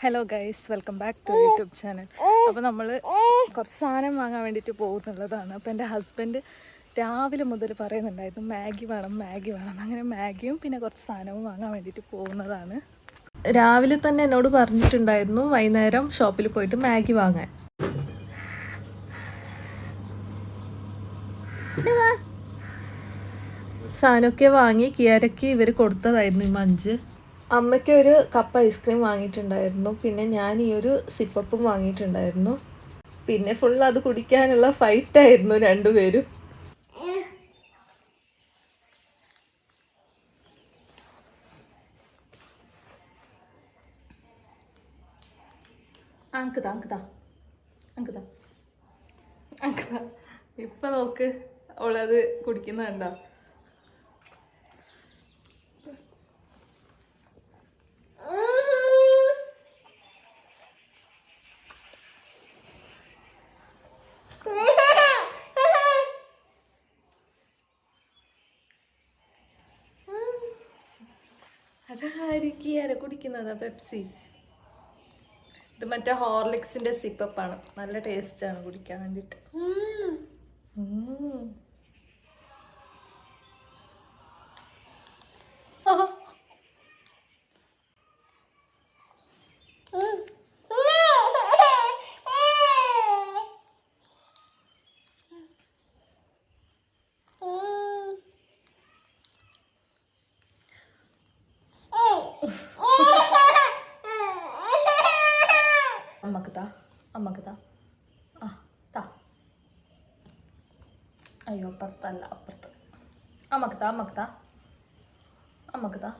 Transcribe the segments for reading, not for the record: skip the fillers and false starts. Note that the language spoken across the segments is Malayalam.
Hello guys, welcome back to YouTube channel. അപ്പോൾ നമ്മൾ കുറച്ച് സാധനം വാങ്ങാൻ വേണ്ടിയിട്ട് പോകുന്നുള്ളതാണ്. അപ്പോൾ എൻ്റെ ഹസ്ബൻഡ് രാവിലെ മുതൽ പറയുന്നുണ്ടായിരുന്നു മാഗി വേണം മാഗി വേണം. അങ്ങനെ മാഗിയും പിന്നെ കുറച്ച് സാധനവും വാങ്ങാൻ വേണ്ടിയിട്ട് പോകുന്നതാണ്. രാവിലെ തന്നെ എന്നോട് പറഞ്ഞിട്ടുണ്ടായിരുന്നു വൈകുന്നേരം ഷോപ്പിൽ പോയിട്ട് മാഗി വാങ്ങാൻ. സാധനമൊക്കെ വാങ്ങി കിയാരയ്ക്ക് ഇവർ കൊടുത്തതായിരുന്നു ഈ മഞ്ച്. അമ്മയ്ക്ക് ഒരു കപ്പ് ഐസ്ക്രീം വാങ്ങിയിട്ടുണ്ടായിരുന്നു. പിന്നെ ഞാൻ ഈ ഒരു സിപ്പപ്പും വാങ്ങിയിട്ടുണ്ടായിരുന്നു. പിന്നെ ഫുൾ അത് കുടിക്കാനുള്ള ഫൈറ്റായിരുന്നു രണ്ടുപേരും. ഇപ്പൊ നോക്ക്, അവളത് കുടിക്കുന്നുണ്ടോ? അതായിരിക്കും കുടിക്കുന്നതാ പെപ്സി. ഇത് മറ്റേ ഹോർലിക്സിന്റെ സിപ്പപ്പാണ്. നല്ല ടേസ്റ്റാണ് കുടിക്കാൻ വേണ്ടിയിട്ട്. അമ്മക്ക് താ ആ താ. അയ്യോ, അപ്പുറത്തല്ല, അപ്പുറത്ത്. അമ്മക്ക് താ അമ്മക്ക് താ അമ്മക്ക് താ.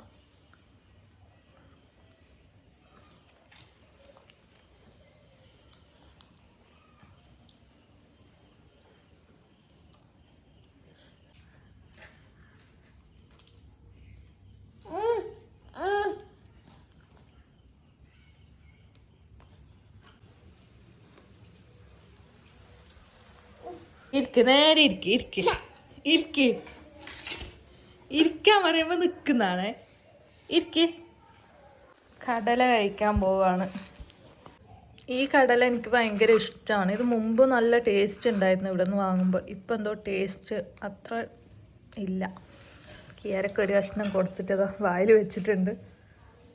ഇരിക്ക്, നേരെ ഇരിക്ക് ഇരിക്ക് ഇരിക്ക്. ഇരിക്കാൻ പറയുമ്പോ നിക്കുന്നതാണേ. ഇരിക്ക്. കടല കഴിക്കാൻ പോവാണ്. ഈ കടല എനിക്ക് ഭയങ്കര ഇഷ്ടമാണ്. ഇത് മുമ്പ് നല്ല ടേസ്റ്റ് ഉണ്ടായിരുന്നു ഇവിടെ നിന്ന് വാങ്ങുമ്പോൾ. ഇപ്പം എന്തോ ടേസ്റ്റ് അത്ര ഇല്ല. കിയാരൊക്കെ ഒരു കഷ്ണം കൊടുത്തിട്ട് വായിൽ വെച്ചിട്ടുണ്ട്.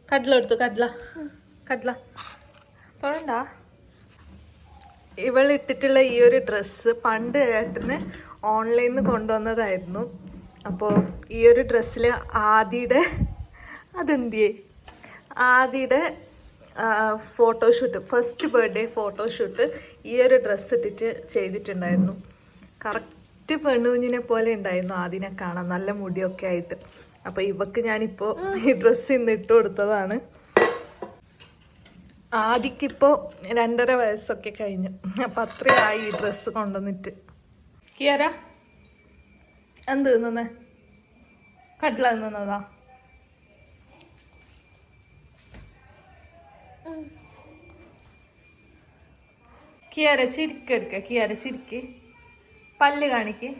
കടല എടുത്തു. കടല കടല തൊഴണ്ട. ഇവളിട്ടിട്ടുള്ള ഈ ഒരു ഡ്രസ്സ് പണ്ട് ഏട്ടന് ഓൺലൈനിൽ നിന്ന് കൊണ്ടുവന്നതായിരുന്നു. അപ്പോൾ ഈ ഒരു ഡ്രസ്സിൽ ആദിയുടെ ഫോട്ടോഷൂട്ട്, ഫസ്റ്റ് ബർത്ത്ഡേ ഫോട്ടോഷൂട്ട് ഈ ഒരു ഡ്രസ്സ് ഇട്ടിട്ട് ചെയ്തിട്ടുണ്ടായിരുന്നു. കറക്റ്റ് പെണ്ണുകുഞ്ഞിനെ പോലെ ഉണ്ടായിരുന്നു ആദിനെ കാണാൻ, നല്ല മുടിയൊക്കെ ആയിട്ട്. അപ്പോൾ ഇവക്ക് ഞാനിപ്പോൾ ഈ ഡ്രസ്സ് ഇന്ന് ഇട്ട് കൊടുത്തതാണ്. ആദിക്കിപ്പോൾ 2.5 വയസ്സൊക്കെ കഴിഞ്ഞു. അപ്പം അത്രയായി ഈ ഡ്രസ്സ് കൊണ്ടുവന്നിട്ട്. കിയാര എന്ത് തിന്നുന്നേ? കടല തിന്നുന്നതാ? കിയാര ചിരിക്കെടുക്ക. കിയാര ചിരിക്ക്. പല്ല് കാണിക്ക്.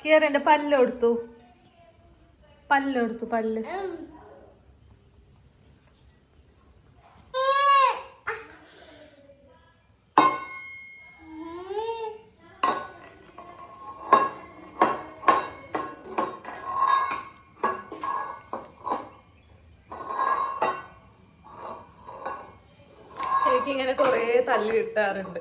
കിയാരൻ്റെ പല്ലെടുത്തു. പല്ല് എനിക്കിങ്ങനെ കുറേ തല്ല് കിട്ടാറുണ്ട്.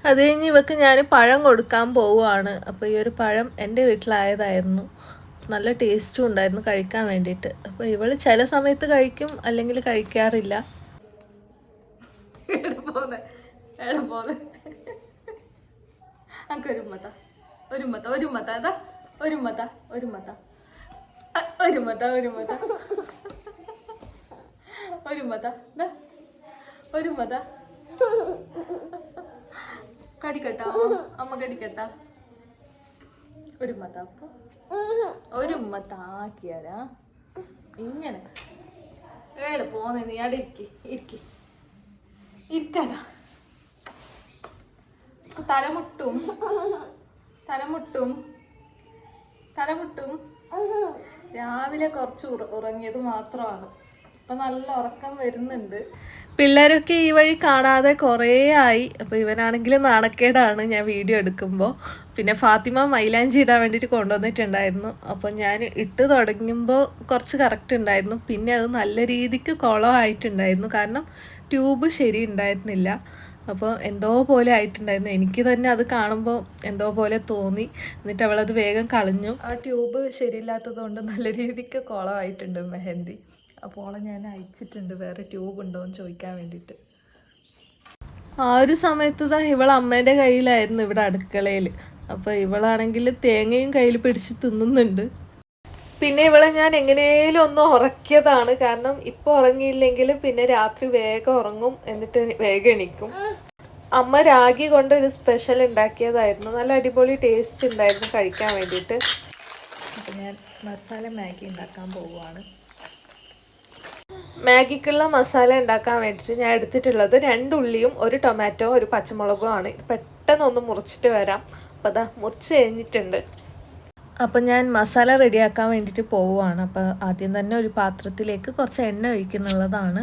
അത് കഴിഞ്ഞ് ഇവക്ക് ഞാൻ പഴം കൊടുക്കാൻ പോവുകയാണ്. അപ്പോൾ ഈ ഒരു പഴം എൻ്റെ വീട്ടിലായതായിരുന്നു. നല്ല ടേസ്റ്റും ഉണ്ടായിരുന്നു കഴിക്കാൻ വേണ്ടിയിട്ട്. അപ്പോൾ ഇവൾ ചില സമയത്ത് കഴിക്കും, അല്ലെങ്കിൽ കഴിക്കാറില്ല. കടിക്കട്ടാ അമ്മ, കടിക്കട്ടാ. ഒരു ഉമ്മത്താക്കിയാരാ ഇങ്ങനെ ഏട് പോന്നെ. നീ അവിടെ ഇരിക്കണ്ട. തലമുട്ടും രാവിലെ കുറച്ച് ഉറങ്ങിയത് മാത്രമാണ്. ഇപ്പം നല്ല ഉറക്കം വരുന്നുണ്ട്. പിള്ളേരൊക്കെ ഈ വഴി കാണാതെ കുറേ ആയി. അപ്പോൾ ഇവനാണെങ്കിൽ നാണക്കേടാണ് ഞാൻ വീഡിയോ എടുക്കുമ്പോൾ. പിന്നെ ഫാത്തിമ മൈലാഞ്ചി ഇടാൻ വേണ്ടിയിട്ട് കൊണ്ടുവന്നിട്ടുണ്ടായിരുന്നു. അപ്പോൾ ഞാൻ ഇട്ട് തുടങ്ങുമ്പോൾ കുറച്ച് കറക്റ്റ് ഉണ്ടായിരുന്നു. പിന്നെ അത് നല്ല രീതിക്ക് കുളമായിട്ടുണ്ടായിരുന്നു. കാരണം ട്യൂബ് ശരി ഉണ്ടായിരുന്നില്ല. അപ്പോൾ എന്തോ പോലെ ആയിട്ടുണ്ടായിരുന്നു. എനിക്ക് തന്നെ അത് കാണുമ്പോൾ എന്തോ പോലെ തോന്നി. എന്നിട്ട് അവളത് വേഗം കളഞ്ഞു. ആ ട്യൂബ് ശരിയില്ലാത്തത് കൊണ്ട് നല്ല രീതിക്ക് കുളമായിട്ടുണ്ട് മെഹന്തി. അപ്പോൾ അവളെ ഞാൻ അയച്ചിട്ടുണ്ട് വേറെ ട്യൂബ് ഉണ്ടോ എന്ന് ചോദിക്കാൻ വേണ്ടിയിട്ട്. ആ ഒരു സമയത്ത് ഇവൾ അമ്മേൻ്റെ കയ്യിലായിരുന്നു ഇവിടെ അടുക്കളയിൽ. അപ്പോൾ ഇവളാണെങ്കിൽ തേങ്ങയും കയ്യിൽ പിടിച്ച് തിന്നുന്നുണ്ട്. പിന്നെ ഇവളെ ഞാൻ എങ്ങനെയും ഒന്ന് ഉറക്കിയതാണ്. കാരണം ഇപ്പോൾ ഉറങ്ങിയില്ലെങ്കിൽ പിന്നെ രാത്രി വേഗം ഉറങ്ങും, എന്നിട്ട് വേഗം എണീക്കും. അമ്മ രാഗി കൊണ്ട് ഒരു സ്പെഷ്യൽ ഉണ്ടാക്കിയതായിരുന്നു. നല്ല അടിപൊളി ടേസ്റ്റ് ഉണ്ടായിരുന്നു കഴിക്കാൻ വേണ്ടിയിട്ട്. അപ്പം ഞാൻ മസാല മാഗി ഉണ്ടാക്കാൻ പോവുകയാണ്. മാഗിക്കുള്ള മസാല ഉണ്ടാക്കാൻ വേണ്ടിയിട്ട് ഞാൻ എടുത്തിട്ടുള്ളത് 2 ഉള്ളിയും 1 ടൊമാറ്റോ 1 പച്ചമുളകും ആണ്. ഇത് പെട്ടെന്ന് ഒന്ന് മുറിച്ചിട്ട് വരാം. അപ്പോൾ അതാ മുറിച്ച് കഴിഞ്ഞിട്ടുണ്ട്. അപ്പം ഞാൻ മസാല റെഡിയാക്കാൻ വേണ്ടിയിട്ട് പോവുകയാണ്. അപ്പോൾ ആദ്യം തന്നെ ഒരു പാത്രത്തിലേക്ക് കുറച്ച് എണ്ണ ഒഴിക്കുന്നുള്ളതാണ്.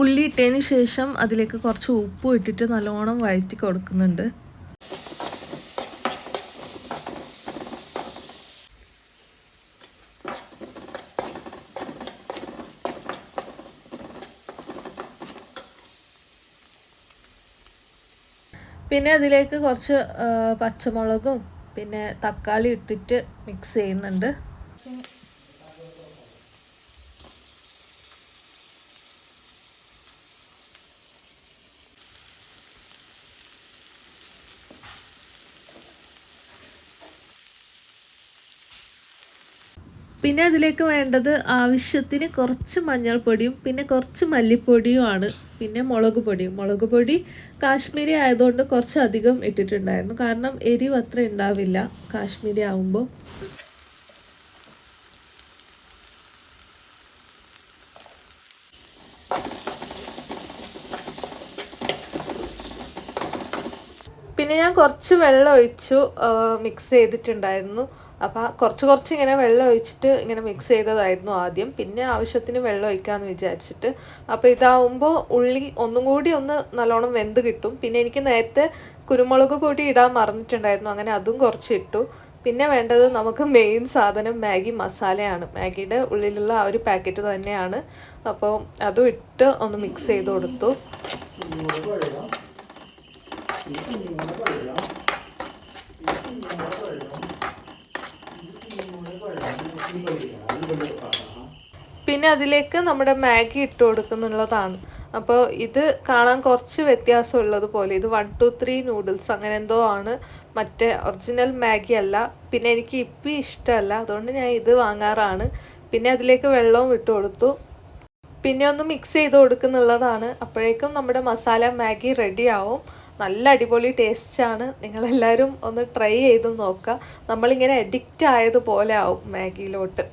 ഉള്ളി ഇട്ടതിന് ശേഷം അതിലേക്ക് കുറച്ച് ഉപ്പും ഇട്ടിട്ട് നല്ലോണം വഴറ്റി കൊടുക്കുന്നുണ്ട്. പിന്നെ അതിലേക്ക് കുറച്ച് പച്ചമുളകും പിന്നെ തക്കാളി ഇട്ടിട്ട് മിക്സ് ചെയ്യുന്നുണ്ട്. പിന്നെ അതിലേക്ക് വേണ്ടത് ആവശ്യത്തിന് കുറച്ച് മഞ്ഞൾപ്പൊടിയും പിന്നെ കുറച്ച് മല്ലിപ്പൊടിയുമാണ്. പിന്നെ മുളക് പൊടി കാശ്മീരി ആയതുകൊണ്ട് കുറച്ചധികം ഇട്ടിട്ടുണ്ടായിരുന്നു. കാരണം എരിവ് അത്ര ഉണ്ടാവില്ല കാശ്മീരി ആവുമ്പോൾ. പിന്നെ ഞാൻ കുറച്ച് വെള്ളം ഒഴിച്ചു മിക്സ് ചെയ്തിട്ടുണ്ടായിരുന്നു. അപ്പോൾ കുറച്ച് ഇങ്ങനെ വെള്ളം ഒഴിച്ചിട്ട് ഇങ്ങനെ മിക്സ് ചെയ്തതായിരുന്നു ആദ്യം. പിന്നെ ആവശ്യത്തിന് വെള്ളം ഒഴിക്കാമെന്ന് വിചാരിച്ചിട്ട്. അപ്പോൾ ഇതാവുമ്പോൾ ഉള്ളി ഒന്നും കൂടി ഒന്ന് നല്ലോണം വെന്ത് കിട്ടും. പിന്നെ എനിക്ക് നേരത്തെ കുരുമുളക് പൊടി ഇടാൻ മറന്നിട്ടുണ്ടായിരുന്നു. അങ്ങനെ അതും കുറച്ച് ഇട്ടു. പിന്നെ വേണ്ടത് നമുക്ക് മെയിൻ സാധനം മാഗി മസാലയാണ്. മാഗിയുടെ ഉള്ളിലുള്ള ആ ഒരു പാക്കറ്റ് തന്നെയാണ്. അപ്പോൾ അതും ഇട്ട് ഒന്ന് മിക്സ് ചെയ്ത് കൊടുത്തു. പിന്നെ അതിലേക്ക് നമ്മുടെ മാഗി ഇട്ട് കൊടുക്കുന്നുള്ളതാണ്. അപ്പോൾ ഇത് കാണാൻ കുറച്ച് വ്യത്യാസമുള്ളത് പോലെ. ഇത് 1 2 3 നൂഡിൽസ് അങ്ങനെ എന്തോ ആണ്, മറ്റേ ഒറിജിനൽ മാഗി അല്ല. പിന്നെ എനിക്ക് ഇപ്പം ഇഷ്ടമല്ല, അതുകൊണ്ട് ഞാൻ ഇത് വാങ്ങാറാണ്. പിന്നെ അതിലേക്ക് വെള്ളവും ഇട്ട് കൊടുത്തു. പിന്നെ ഒന്ന് മിക്സ് ചെയ്ത് കൊടുക്കുന്നുള്ളതാണ്. അപ്പോഴേക്കും നമ്മുടെ മസാല മാഗി റെഡി ആവും. നല്ല അടിപൊളി ടേസ്റ്റാണ്. നിങ്ങളെല്ലാവരും ഒന്ന് ട്രൈ ചെയ്ത് നോക്കുക. നമ്മളിങ്ങനെ അഡിക്റ്റ് ആയതുപോലെ ആവും മാഗിയിലോട്ട്.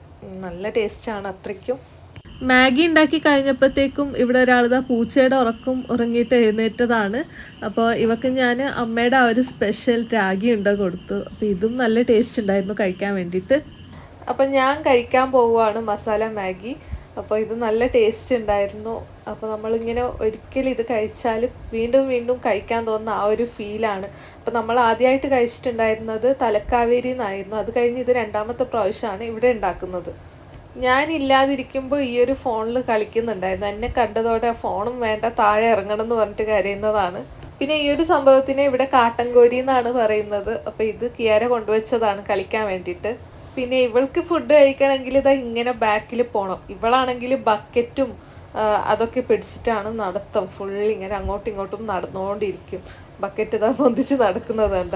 നല്ല ടേസ്റ്റാണ് അത്രയ്ക്കും. മാഗി ഉണ്ടാക്കി കഴിഞ്ഞപ്പോഴത്തേക്കും ഇവിടെ ഒരാളിതാ പൂച്ചയുടെ ഉറങ്ങിയിട്ട് എഴുന്നേറ്റതാണ്. അപ്പോൾ ഇവക്ക് ഞാൻ അമ്മയുടെ ആ ഒരു സ്പെഷ്യൽ രാഗി ഉണ്ട കൊടുത്തു. അപ്പോൾ ഇതും നല്ല ടേസ്റ്റ് ഉണ്ടായിരുന്നു കഴിക്കാൻ വേണ്ടിയിട്ട്. അപ്പം ഞാൻ കഴിക്കാൻ പോവുകയാണ് മസാല മാഗി. അപ്പോൾ ഇത് നല്ല ടേസ്റ്റ് ഉണ്ടായിരുന്നു. അപ്പോൾ നമ്മളിങ്ങനെ ഒരിക്കലും ഇത് കഴിച്ചാൽ വീണ്ടും വീണ്ടും കഴിക്കാൻ തോന്നുന്ന ആ ഒരു ഫീലാണ്. അപ്പോൾ നമ്മൾ ആദ്യമായിട്ട് കഴിച്ചിട്ടുണ്ടായിരുന്നത് തലക്കാവേരി എന്നായിരുന്നു. അത് കഴിഞ്ഞ് ഇത് 2ാമത്തെ പ്രാവശ്യമാണ് ഇവിടെ ഉണ്ടാക്കുന്നത്. ഞാനില്ലാതിരിക്കുമ്പോൾ ഈ ഒരു ഫോണിൽ കളിക്കുന്നുണ്ടായിരുന്നു. എന്നെ കണ്ടതോടെ ഫോണും വേണ്ട, താഴെ ഇറങ്ങണം എന്ന് പറഞ്ഞിട്ട് കരയുന്നതാണ്. പിന്നെ ഈ ഒരു സംഭവത്തിനെ ഇവിടെ കാട്ടൻകോരി എന്നാണ് പറയുന്നത്. അപ്പോൾ ഇത് കിയാര കൊണ്ടുവച്ചതാണ് കളിക്കാൻ വേണ്ടിയിട്ട്. പിന്നെ ഇവൾക്ക് ഫുഡ് കഴിക്കണമെങ്കിൽ ഇതാ ഇങ്ങനെ ബാക്കിൽ പോകണം. ഇവളാണെങ്കിൽ ബക്കറ്റും അതൊക്കെ പിടിച്ചിട്ടാണ് നടത്തം. ഫുൾ ഇങ്ങനെ അങ്ങോട്ടും ഇങ്ങോട്ടും നടന്നുകൊണ്ടിരിക്കും. ബക്കറ്റ് ഇതാ പൊന്തിച്ച് നടക്കുന്നത് കണ്ട.